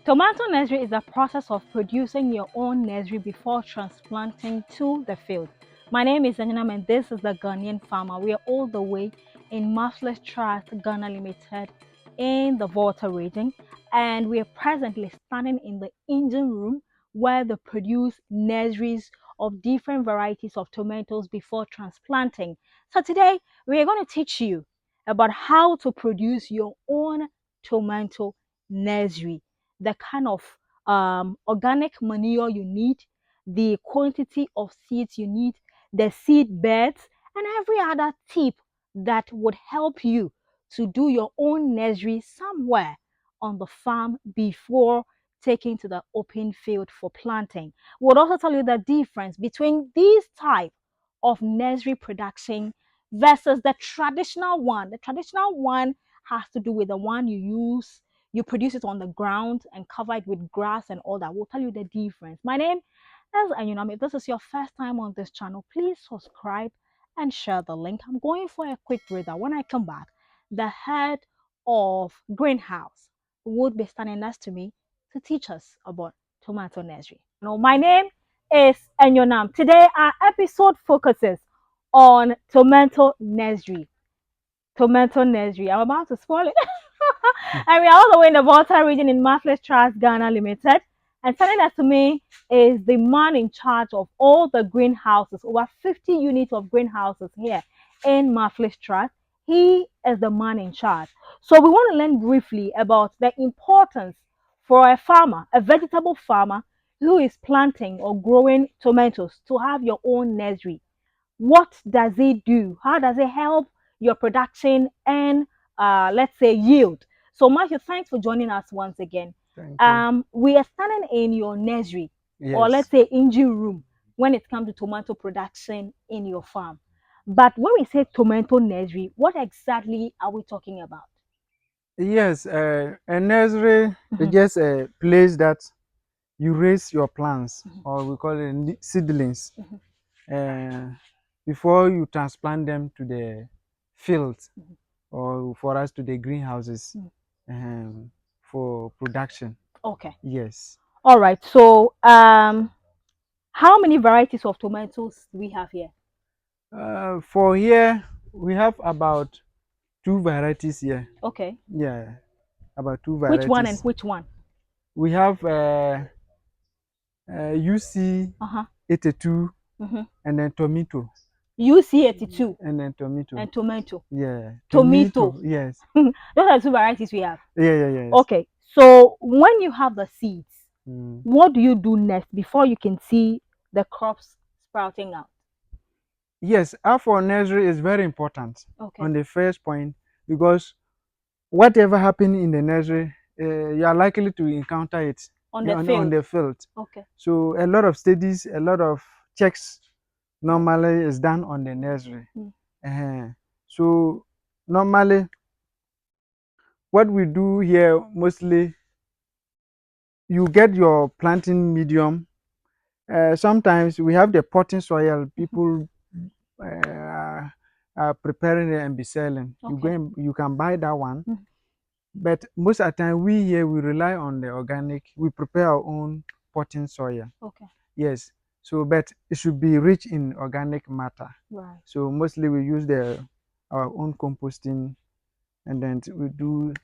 Tomato nursery is the process of producing your own nursery before transplanting to the field. My name is Anyanam and this is the Ghanaian farmer. We are all the way in Marvelous Trust Ghana Limited in the Volta region, and we are presently standing in the engine room where they produce nurseries of different varieties of tomatoes before transplanting. So today we are going to teach you about how to produce your own tomato nursery, the kind of organic manure you need, the quantity of seeds you need, the seed beds, and every other tip that would help you to do your own nursery somewhere on the farm before taking to the open field for planting. We'll also tell you the difference between these type of nursery production versus the traditional one. The traditional one has to do with the one you produce it on the ground and cover it with grass and all that. We'll tell you the difference. My name is Anyanam. If this is your first time on this channel, please subscribe and share the link. I'm going for a quick breather. When I come back, the head of greenhouse would be standing next to me to teach us about tomato nursery. My name is Anyanam. Today our episode focuses on tomato nursery. Tomato nursery. I'm about to spoil it. And we are all the way in the Volta region in Marvelous Trust Ghana Limited. And standing next to me is the man in charge of all the greenhouses, over 50 units of greenhouses here in Marvelous Trust. He is the man in charge. So we want to learn briefly about the importance for a farmer, a vegetable farmer who is planting or growing tomatoes, to have your own nursery. What does it do? How does it help your production and let's say yield? So Matthew, thanks for joining us once again. Thank you. We are standing in your nursery, or let's Yes. say engine room, when it comes to tomato production in your farm. But when we say tomato nursery, what exactly are we talking about? Yes, a nursery is Mhm, just a place that you raise your plants, mhm, or we call it seedlings, mhm, uh, before you transplant them to the field mhm, or for us to the greenhouses mhm. for production. Okay. Yes. All right. So how many varieties of tomatoes do we have here? For here, we have about two varieties here. Okay. Yeah, about two Which one and varieties. which one? We have UC Uh-huh. 82 Mm-hmm. and then tomato UC82 and then tomato. and tomato. Yeah, Tomato. tomato. Yes. Those are two varieties we have. Yes. Okay. So when you have the seeds, Mm. what do you do next before you can see the crops sprouting out? Yes, for nursery is very important Okay. on the first point because whatever happen in the nursery, you are likely to encounter it On the on field. the field. Okay. So a lot of studies, a lot of checks normally is done on the nursery. Mm. Uh-huh. So normally, what we do here mostly, you get your planting medium. Sometimes we have the potting soil. Mm-hmm. People are preparing it and be selling. Okay. You can buy that one. Mm. But most of the time, we here we rely on the organic. We prepare our own potting soil. Okay. Yes. So, but it should be rich in organic matter. Right. So mostly we use our own composting, and then we do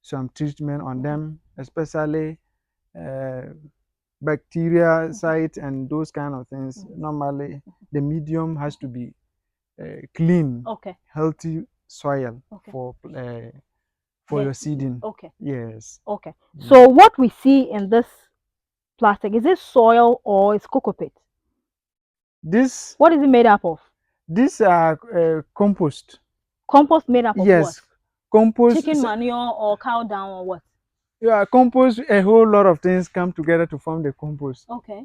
some treatment on Mm-hmm. them, especially uh, bacteria Mm-hmm. site and those kind of things. Mm-hmm. Normally, the medium has to be clean, Okay. healthy soil Okay. for Yes. your seeding. Okay. Yes. Okay. Mm. So what we see in this plastic, is it soil or is cocoa pit? This What is it made up of? these are compost. Compost made up of what? Yes, compost. Chicken manure or cow dung or what? Yeah, compost. A whole lot of things come together to form the compost. Okay.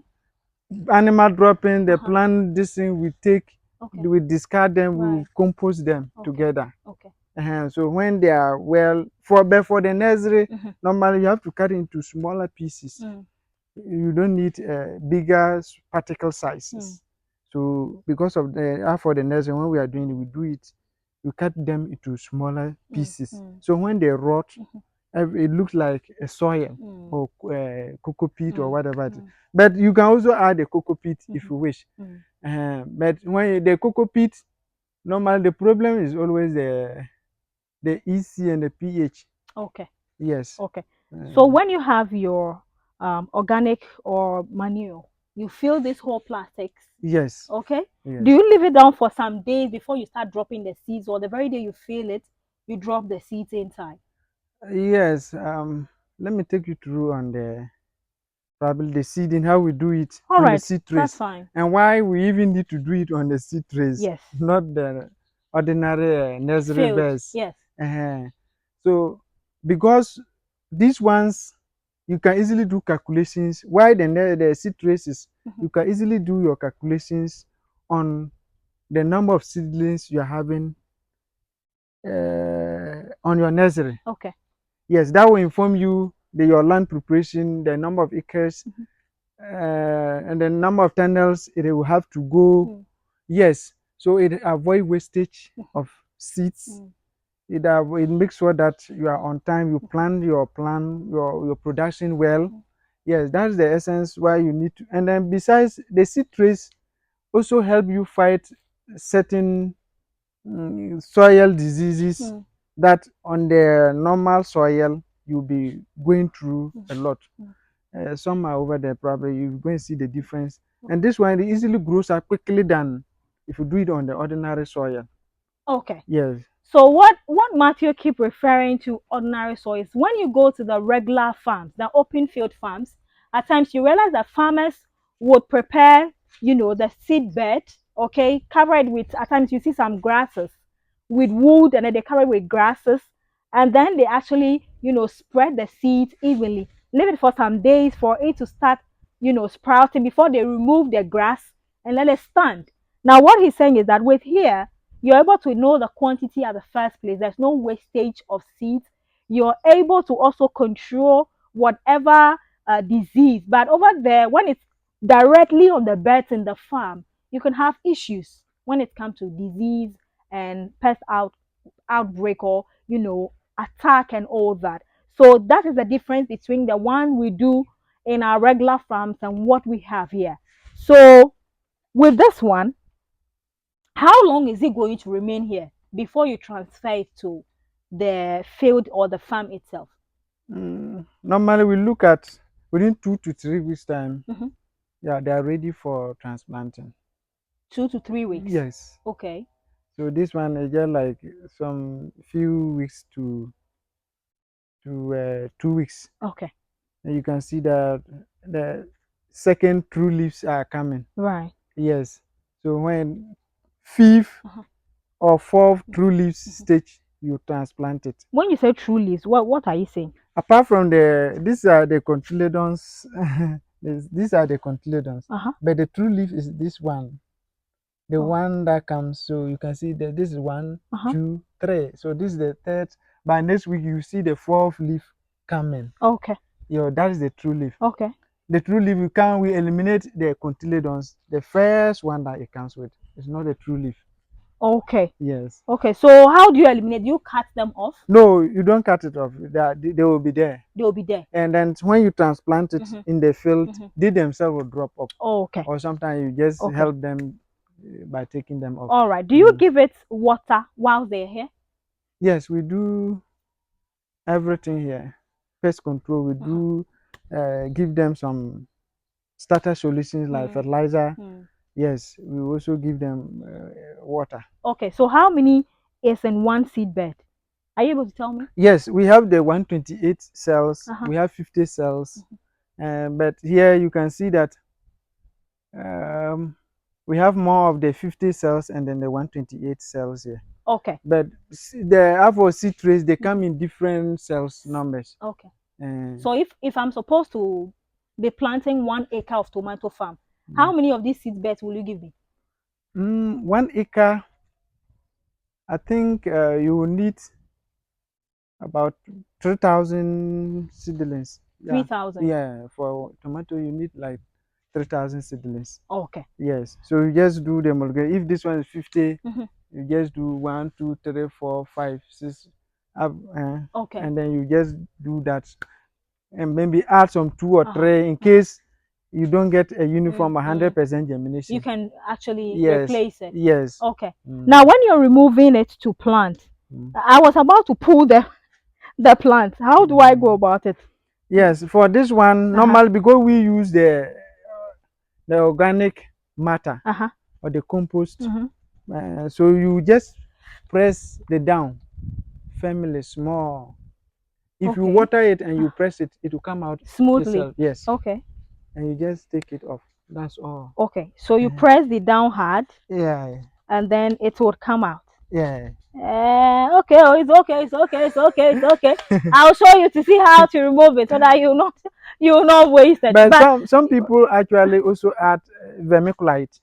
Animal dropping, the Uh-huh. plant. This thing we take, Okay. we discard them, we Right. compost them Okay. together. Okay. So when they are well, for the nursery, Mm-hmm. normally you have to cut into smaller pieces. Mm. You don't need bigger particle Mm. sizes. So because of the for the nursery, when we are doing it, we cut them into smaller Mm. pieces. Mm. So when they rot, Mm-hmm. it looks like a soil Mm, or cocoa peat or mm, whatever it is. mm, But you can also add a cocoa peat if mhm, you wish. mm. But when the cocoa peat, normally the problem is always the EC and the pH. Okay. Yes. Okay. So Uh, when you have your organic or manure, you fill this whole plastics. yes. Okay. Do Yes. you leave it down for some days before you start dropping the seeds, or the very day you fill it, you drop the seeds inside? Yes. Let me take you through on the probably the seeding, how we do it All on the right. seed That's trays, fine. and why we even need to do it on the seed trays, Yes. not the ordinary nursery Filled. beds. Yes. uh So, because these ones, you can easily do calculations. Why the seed trays is, Mhm. you can easily do your calculations on the number of seedlings you are having on your nursery. Okay. Yes, that will inform you your land preparation, the number of acres, Mhm. and the number of tunnels it will have to go. Mm, Yes, so it avoid wastage mhm, of seeds. mm, It makes sure that you are on time. You plan your production well. mhm, Yes, that's the essence why you need to. And then besides, the seed trays also help you fight certain soil diseases mm, that on the normal soil you'll be going through mm, a lot. mm. Some are over there, probably you're going to see the difference. And Okay. this one, it easily grows up quickly than if you do it on the ordinary soil. Okay. Yes. So what Matthew keep referring to ordinary soil is when you go to the regular farms, the open field farms, at times you realize that farmers would prepare, the seed bed, okay, cover it with, at times you see some grasses with wood, and then they cover it with grasses, and then they actually, spread the seeds evenly, leave it for some days for it to start, sprouting before they remove the grass and let it stand. Now what he's saying is that with here you're able to know the quantity at the first place. There's no wastage of seeds. You're able to also control whatever disease. But over there, when it's directly on the beds in the farm, you can have issues when it comes to disease and outbreak, or attack and all that. So that is the difference between the one we do in our regular farms and what we have here. So with this one, how long is it going to remain here before you transfer it to the field or the farm itself? Normally, we look at within 2 to 3 weeks time. Hmm. Yeah, they are ready for transplanting. 2 to 3 weeks. Yes. Okay. So this one is just like some few weeks to 2 weeks. Okay. And you can see that the second true leaves are coming. Right. Yes. So when fifth Uh-huh. or fourth true leaves Mhm. stage, you transplant it. When you say true leaves, what are you saying? Apart from these are the cotyledons. These are the cotyledons. Uh-huh. But the true leaf is this one, the Oh. one that comes. So you can see that this is one, Uh-huh. 2, 3. So this is the third. By next week, you see the fourth leaf coming. Okay. That is the true leaf. Okay. The true leaf, we eliminate the cotyledons. The first one that it comes with is not a true leaf. Okay. Yes. Okay. So how do you eliminate? Do you cut them off? No, you don't cut it off. They will be there. They will be there. And then when you transplant it Mm-hmm. in the field, Mm-hmm. they themselves will drop up. Oh, okay. Or sometimes you just Okay. help them by taking them off. All right. Do you Mm. give it water while they're here? Yes, we do everything here. Pest control, we Uh-huh. do give them some starter solutions like Mm. fertilizer. Mm. Yes, we also give them water. Okay. So how many is in one seed bed? Are you able to tell me? Yes, we have the 128 cells, Uh-huh. we have 50 cells, but here you can see that um, we have more of the 50 cells and then the 128 cells here. Okay. But the Avon seed trays, they come Mhm. in different cells numbers. Okay. Uh, So if I'm supposed to be planting 1 acre of tomato farm, how mm, many of these seed beds will you give me? 1 acre, I think you will need about 3,000 seedlings. Three Yeah, thousand. yeah. For tomato, you need like 3,000 seedlings. Okay. Yes. So you just do the multiply. If this one is 50, Hmm. you just do 1, 2, 3, 4, 5, 6. up, Okay. and then you just do that, and maybe add some two or Uh-huh. three in Uh-huh. case you don't get a uniform Mm. 100% You germination. can actually Yes, replace it. yes. Okay. Mm, Now, when you're removing it to plant, mm, I was about to pull the plant. How do I go mm. about it? Yes, for this one, Uh-huh. normal because we use the organic matter Uh-huh. or the compost. Mm-hmm. So you just press the down firmly small. If you Okay. water it and you press it, it will come out Smoothly. itself. Yes, Okay. and you just take it off. That's all. Okay. So you Uh, press the down hard Yeah, and then it would come out. yeah. Okay, oh, it's okay, it's okay, it's okay, it's okay. I'll show you to see how to remove it so that you will not waste it. But But some people actually also add vermiculite,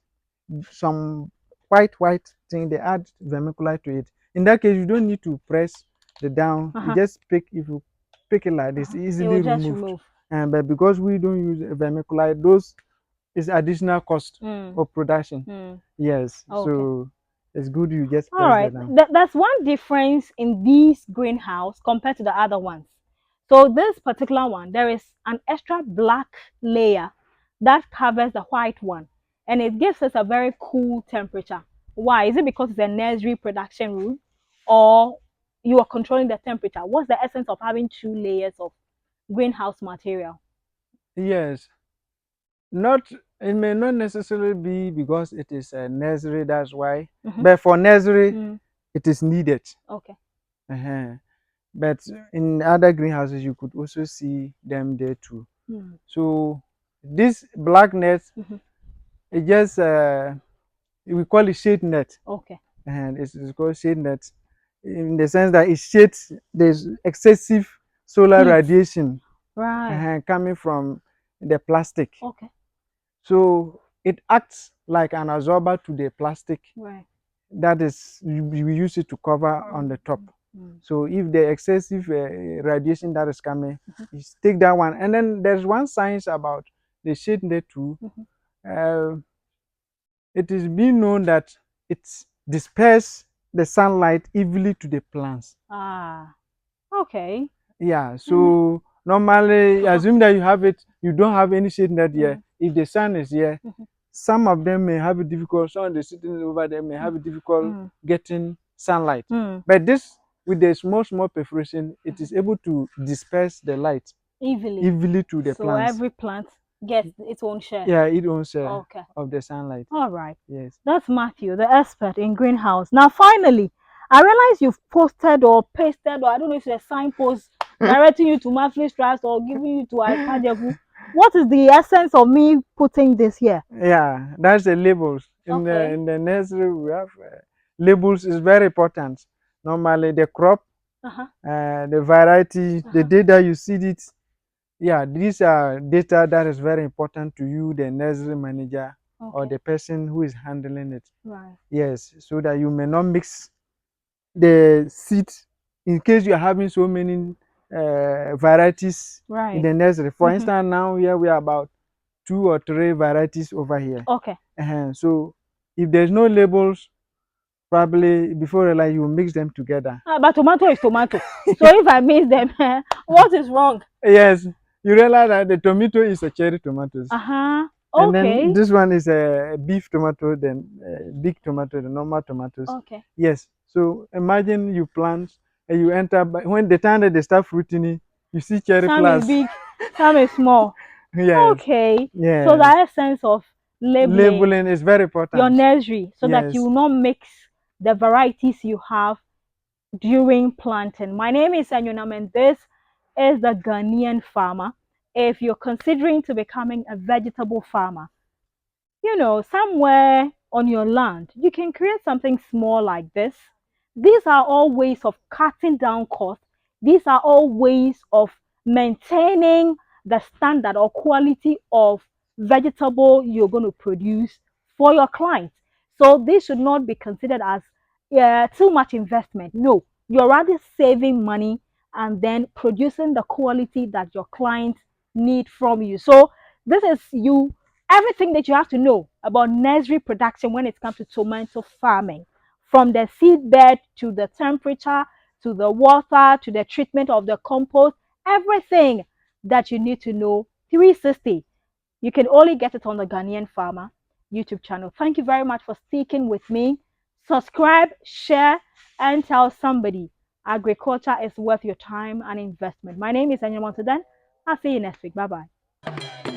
some white thing. They add vermiculite to it. In that case, you don't need to press the down. You uh-huh, just pick. If you pick it like this, it easily will just removed. remove. And but because we don't use vermiculite, those is additional cost Mm, of production. mm, Yes, okay. so it's good you just All press right. that down. That's one difference in this greenhouse compared to the other ones. So this particular one, there is an extra black layer that covers the white one, and it gives us a very cool temperature. Why? Is it because it's a nursery production room, or you are controlling the temperature? What's the essence of having two layers of greenhouse material? Yes, not it may not necessarily be because it is a nursery. That's why, Mm-hmm. but for nursery, Mm, it is needed. okay. Uh-huh. But in other greenhouses, you could also see them there too. Mm, So this black net, mm-hmm. it just we call it shade net, Okay. and it's called shade net in the sense that it shades there's excessive solar Heat. radiation Right. coming from the plastic. Okay. So it acts like an absorber to the plastic. Right. That is, we use it to cover on Mm, the top. mm, So if the excessive radiation that is coming, you take that one. And then there's one science about the shade net too. mm-hmm. Uh, it is being known that it disperses the sunlight evenly to the plants. Ah. Okay. Yeah, Mm, so normally uh-huh. assume that you have it, you don't have any shade net here. Mm, If the sun is here, mhm, some of them may have it difficult, some of the sitting over there may have it difficult mm, getting sunlight. mm, But this, with the small perforation, it is able to disperse the light easily. evenly to the So plants. every plant gets its own share. Yeah, it owns Okay. of the sunlight. All right. Yes. That's Matthew, the expert in greenhouse. Now, finally, I realize you've posted or pasted, or I don't know if it's a signpost directing you to Monthly Trust or giving you to Akajebu. What is the essence of me putting this here? Yeah, that's the labels. Okay. In the nursery, we have labels is very important. Normally, the crop, Uh-huh. the variety, the Uh-huh. day that you see it. Yeah, these are data that is very important to you, the nursery manager or Okay. the person who is handling it. Right. Yes, so that you may not mix the seed in case you are having so many varieties in Right. the nursery. For Mm-hmm. instance, now here we are about two or three varieties over here. Okay. So if there's no labels, probably before like you mix them together. But tomato is tomato. So if I miss them, what is wrong? Yes, you realize that the tomato is a cherry tomatoes. Uh-huh. And then Okay. this one is a beef tomato, then big tomato, the normal tomatoes. Okay. Yes. So imagine you plant and you enter, but when the time that they start fruiting it, you see cherry Some is plus. big, some is small. Yes. Okay. So Yes. the essence of labeling Labeling is very your important. nursery so that you Yes. will not mix the varieties you have during planting. My name is Anyunam and this is the Ghanaian farmer. If you're considering to becoming a vegetable farmer, somewhere on your land, you can create something small like this. These are all ways of cutting down costs. These are all ways of maintaining the standard or quality of vegetable you're going to produce for your clients. So this should not be considered as too much investment. No, you're rather saving money and then producing the quality that your clients need from you. So this is you everything that you have to know about nursery production when it comes to tomato farming, from the seed bed to the temperature to the water, to the treatment of the compost, everything that you need to know 360. You can only get it on the Ghanaian Farmer YouTube channel. Thank you very much for sticking with me. Subscribe, share, and tell somebody agriculture is worth your time and investment. My name is Anya Montadan. I'll see you next week. Bye bye.